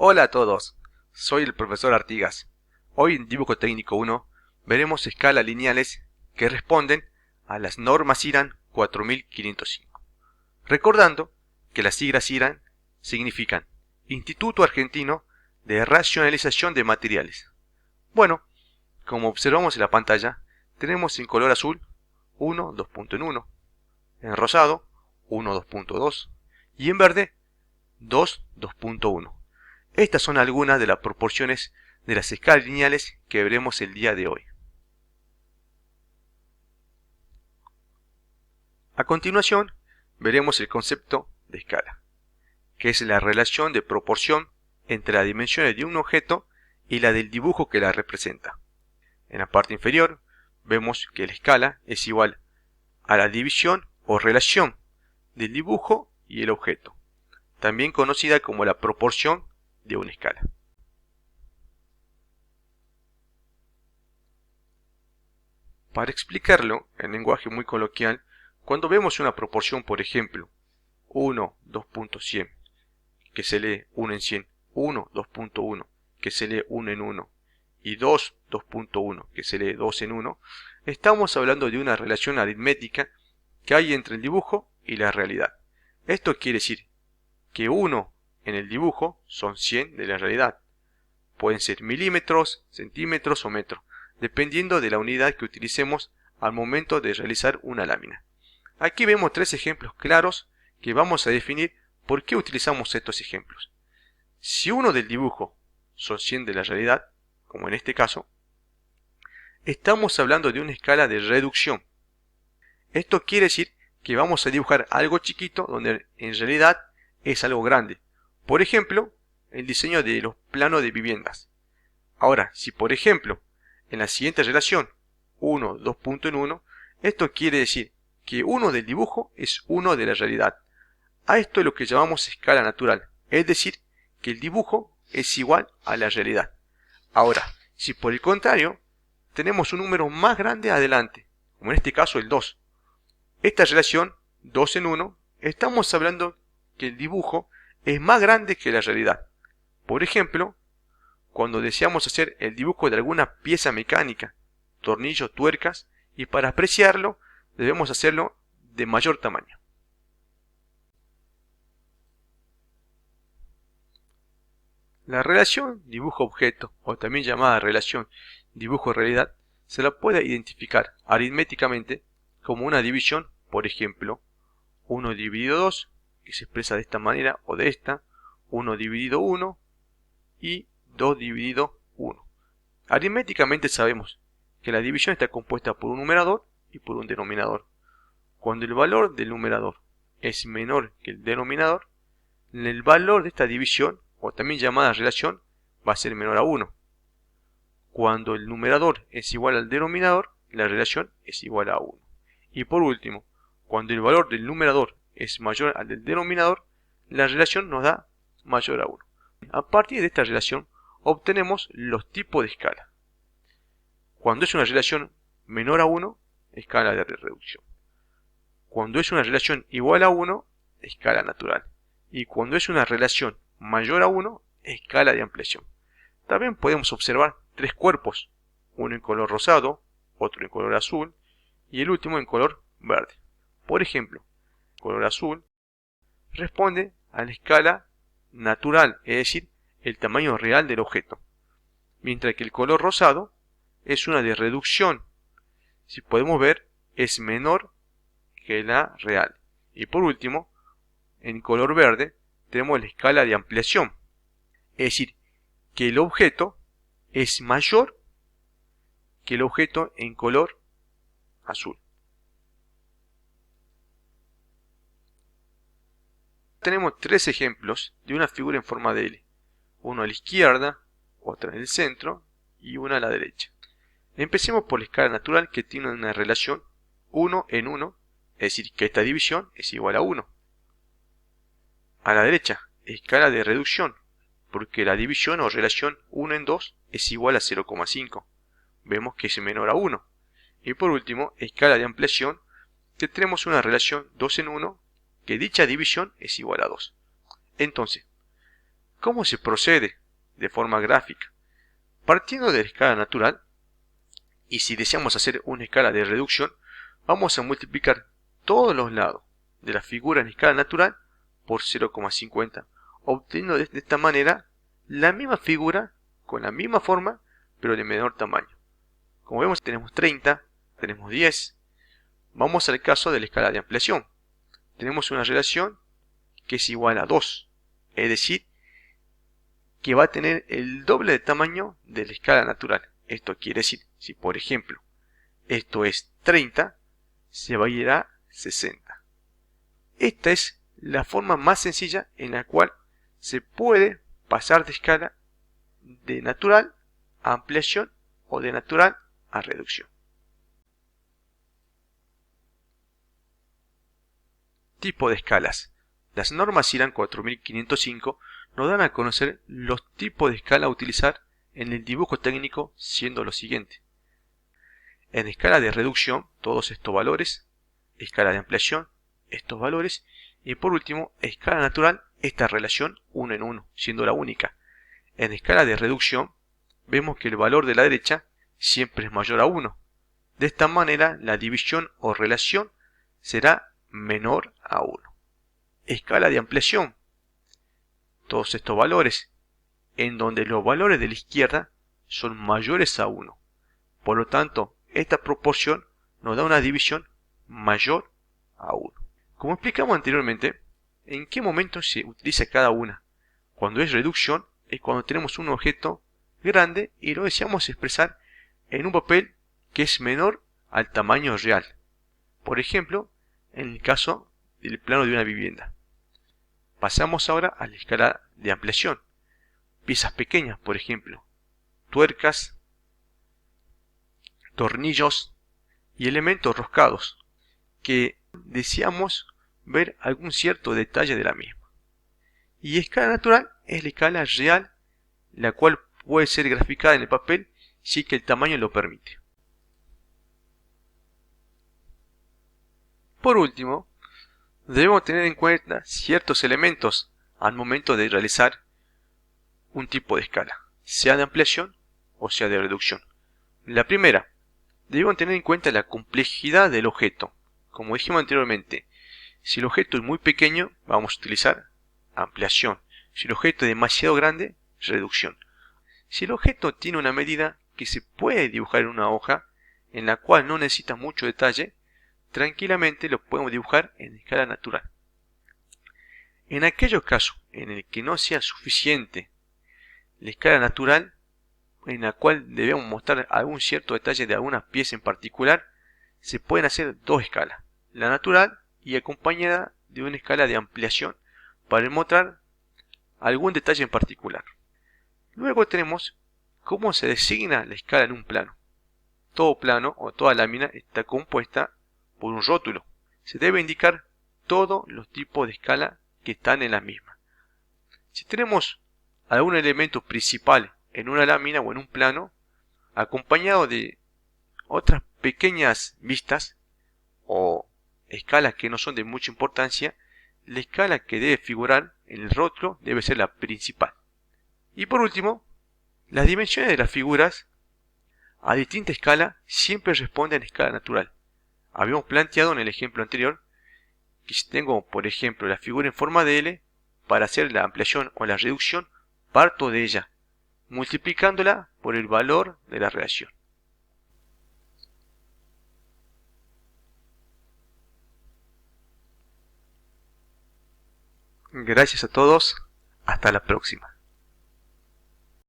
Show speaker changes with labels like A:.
A: Hola a todos, soy el profesor Artigas. Hoy en Dibujo Técnico 1 veremos escalas lineales que responden a las normas IRAN 4505. Recordando que las siglas IRAN significan Instituto Argentino de Racionalización de Materiales. Bueno, como observamos en la pantalla, tenemos en color azul 1, 2.1, en rosado 1, 2.2 y en verde 2, 2.1. Estas son algunas de las proporciones de las escalas lineales que veremos el día de hoy. A continuación, veremos el concepto de escala, que es la relación de proporción entre las dimensiones de un objeto y la del dibujo que la representa. En la parte inferior, vemos que la escala es igual a la división o relación del dibujo y el objeto, también conocida como la proporción de una escala. Para explicarlo en lenguaje muy coloquial, cuando vemos una proporción, por ejemplo, 1, 2.100, que se lee 1 en 100, 1, 2.1, que se lee 1 en 1, y 2, 2.1, que se lee 2 en 1, estamos hablando de una relación aritmética que hay entre el dibujo y la realidad. Esto quiere decir que 1 en el dibujo son 100 de la realidad. Pueden ser milímetros, centímetros o metros, dependiendo de la unidad que utilicemos al momento de realizar una lámina. Aquí vemos tres ejemplos claros que vamos a definir por qué utilizamos estos ejemplos. Si 1 del dibujo son 100 de la realidad, como en este caso, estamos hablando de una escala de reducción. Esto quiere decir que vamos a dibujar algo chiquito donde en realidad es algo grande. Por ejemplo, el diseño de los planos de viviendas. Ahora, si por ejemplo, en la siguiente relación, 1, 2.1, esto quiere decir que 1 del dibujo es 1 de la realidad. A esto es lo que llamamos escala natural, es decir, que el dibujo es igual a la realidad. Ahora, si por el contrario, tenemos un número más grande adelante, como en este caso el 2. Esta relación, 2 en 1, estamos hablando que el dibujo es más grande que la realidad. Por ejemplo, cuando deseamos hacer el dibujo de alguna pieza mecánica, tornillos, tuercas, y para apreciarlo debemos hacerlo de mayor tamaño. La relación dibujo-objeto, o también llamada relación dibujo-realidad, se la puede identificar aritméticamente como una división, por ejemplo, 1 dividido 2, que se expresa de esta manera o de esta, 1 dividido 1 y 2 dividido 1. Aritméticamente sabemos que la división está compuesta por un numerador y por un denominador. Cuando el valor del numerador es menor que el denominador, el valor de esta división, o también llamada relación, va a ser menor a 1. Cuando el numerador es igual al denominador, la relación es igual a 1. Y por último, cuando el valor del numerador es mayor al del denominador, la relación nos da mayor a 1. A partir de esta relación obtenemos los tipos de escala. Cuando es una relación menor a 1, escala de reducción. Cuando es una relación igual a 1, escala natural. Y cuando es una relación mayor a 1, escala de ampliación. También podemos observar tres cuerpos, uno en color rosado, otro en color azul y el último en color verde. Por ejemplo, el color azul responde a la escala natural, es decir, el tamaño real del objeto, mientras que el color rosado es una de reducción. Si podemos ver, es menor que la real. Y por último, en color verde tenemos la escala de ampliación, es decir, que el objeto es mayor que el objeto en color azul. Tenemos tres ejemplos de una figura en forma de L, uno a la izquierda, otra en el centro y una a la derecha. Empecemos por la escala natural, que tiene una relación 1 en 1, es decir, que esta división es igual a 1. A la derecha, escala de reducción, porque la división o relación 1 en 2 es igual a 0,5. Vemos que es menor a 1. Y por último, escala de ampliación, que tenemos una relación 2 en 1, que dicha división es igual a 2. Entonces, ¿Cómo se procede? De forma gráfica. Partiendo de la escala natural, y si deseamos hacer una escala de reducción, vamos a multiplicar todos los lados de la figura en escala natural por 0,50, obteniendo de esta manera la misma figura con la misma forma, pero de menor tamaño. Como vemos, tenemos 30, tenemos 10. Vamos al caso de la escala de ampliación. Tenemos una relación que es igual a 2, es decir, que va a tener el doble de tamaño de la escala natural. Esto quiere decir, si por ejemplo esto es 30, se va a ir a 60. Esta es la forma más sencilla en la cual se puede pasar de escala de natural a ampliación o de natural a reducción. Tipo de escalas. Las normas IRAN 4505 nos dan a conocer los tipos de escala a utilizar en el dibujo técnico, siendo lo siguiente. En escala de reducción, todos estos valores. Escala de ampliación, estos valores. Y por último, escala natural, esta relación 1 en 1, siendo la única. En escala de reducción, vemos que el valor de la derecha siempre es mayor a 1. De esta manera, la división o relación será menor a 1. Escala de ampliación. Todos estos valores, en donde los valores de la izquierda son mayores a 1. Por lo tanto, esta proporción nos da una división mayor a 1. Como explicamos anteriormente, ¿en qué momento se utiliza cada una? Cuando es reducción, es cuando tenemos un objeto grande y lo deseamos expresar en un papel que es menor al tamaño real. Por ejemplo, en el caso del plano de una vivienda. Pasamos ahora a la escala de ampliación. Piezas pequeñas, por ejemplo, tuercas, tornillos y elementos roscados, que deseamos ver algún cierto detalle de la misma. Y escala natural es la escala real, la cual puede ser graficada en el papel si que el tamaño lo permite. Por último, debemos tener en cuenta ciertos elementos al momento de realizar un tipo de escala, sea de ampliación o sea de reducción. La primera, debemos tener en cuenta la complejidad del objeto. Como dijimos anteriormente, si el objeto es muy pequeño, vamos a utilizar ampliación. Si el objeto es demasiado grande, reducción. Si el objeto tiene una medida que se puede dibujar en una hoja, en la cual no necesita mucho detalle, tranquilamente lo podemos dibujar en escala natural. En aquellos casos en el que no sea suficiente la escala natural, en la cual debemos mostrar algún cierto detalle de alguna pieza en particular, se pueden hacer dos escalas, la natural y acompañada de una escala de ampliación para mostrar algún detalle en particular. Luego tenemos cómo se designa la escala en un plano. Todo plano o toda lámina está compuesta por un rótulo. Se debe indicar todos los tipos de escala que están en la misma. Si tenemos algún elemento principal en una lámina o en un plano, acompañado de otras pequeñas vistas o escalas que no son de mucha importancia, la escala que debe figurar en el rótulo debe ser la principal. Y por último, las dimensiones de las figuras a distinta escala siempre responden a escala natural. Habíamos planteado en el ejemplo anterior que si tengo, por ejemplo, la figura en forma de L, para hacer la ampliación o la reducción, parto de ella, multiplicándola por el valor de la relación. Gracias a todos, hasta la próxima.